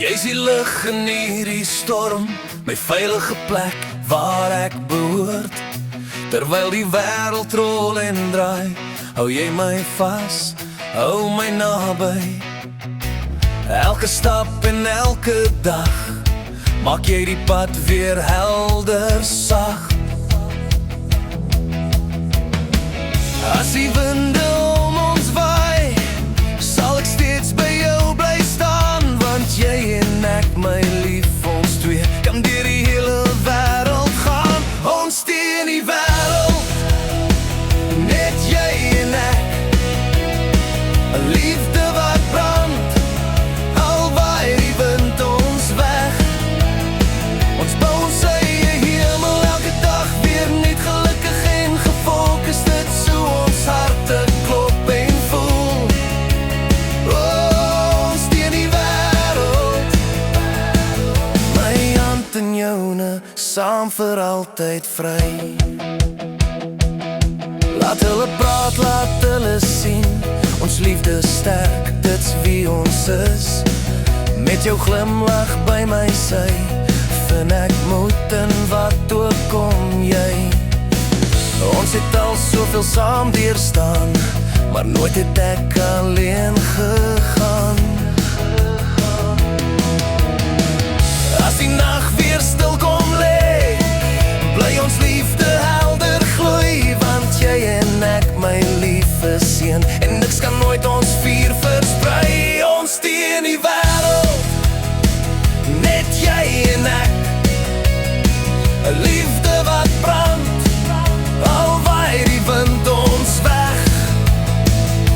Jy is die lig in hierdie storm, my veilige plek waar ek behoort. Terwyl die wêreld rol en draai, hou jy my vas, hou my naby. Elke stap en elke dag, maak jy die pad weer helder sag. As die winde om ons waai, sal ek steeds by jou bly staan, want jy en ek, my lief, ons twee kan deur die hele wêreld gaan. Ons teen die wêreld, net jy en ek, 'n liefde wat brand, al waai die wind ons weg. Ons bou ons eie hemel, elke dag weer net gelukkig en gefokus, dit so ons harte klop en voel. Ons teen die wêreld, my hand in joune, saam vir altyd vry. Laat hulle praat, laat hulle sien, ons liefde sterk, dit's wie ons is. Met jou glimlach by my sy, vind ek moed in wat ook kom jy. Ons het al soveel saam deurstaan, maar nooit het ek alleen gegaan. As die nacht weer stil kom lê, bly ons liefde helder gloei, want jy en ek, my liewe seun, en niks kan nooit ons vuur versprei. Ons teen die wêreld, net jy en ek, 'n liefde wat brand, al waai die wind ons weg.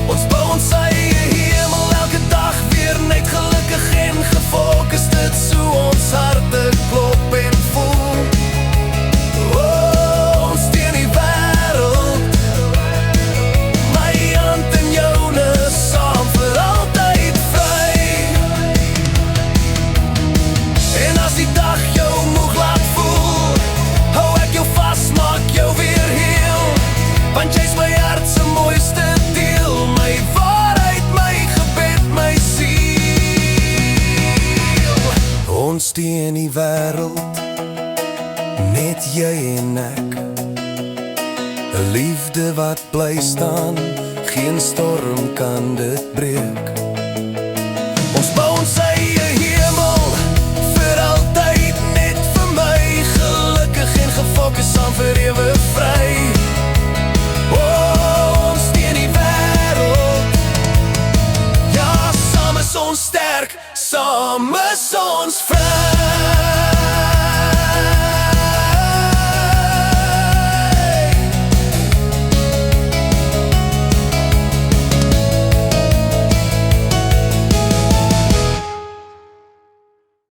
Ons bou ons eie hemel, elke dag weer net gelukkig en gefokus, dit so ons harte klop en voel. Ons teen die wêreld, my hand in joune, saam vir altyd vry. En as die dag jou moeg laat voel, hou ek jou vas, maak jou weer heel, want jy's my hart se mooiste deel, my waarheid, my gebed, my siel. Ons teen die wêreld, net jy en ek, 'n liefde wat bly staan, geen storm kan dit breek. Ons bou ons eie hemel, vir altyd net vir my, gelukkig en gefokus, saam vir ewig vry. Ons teen die wêreld, ja, saam is ons sterk, saam is ons vry.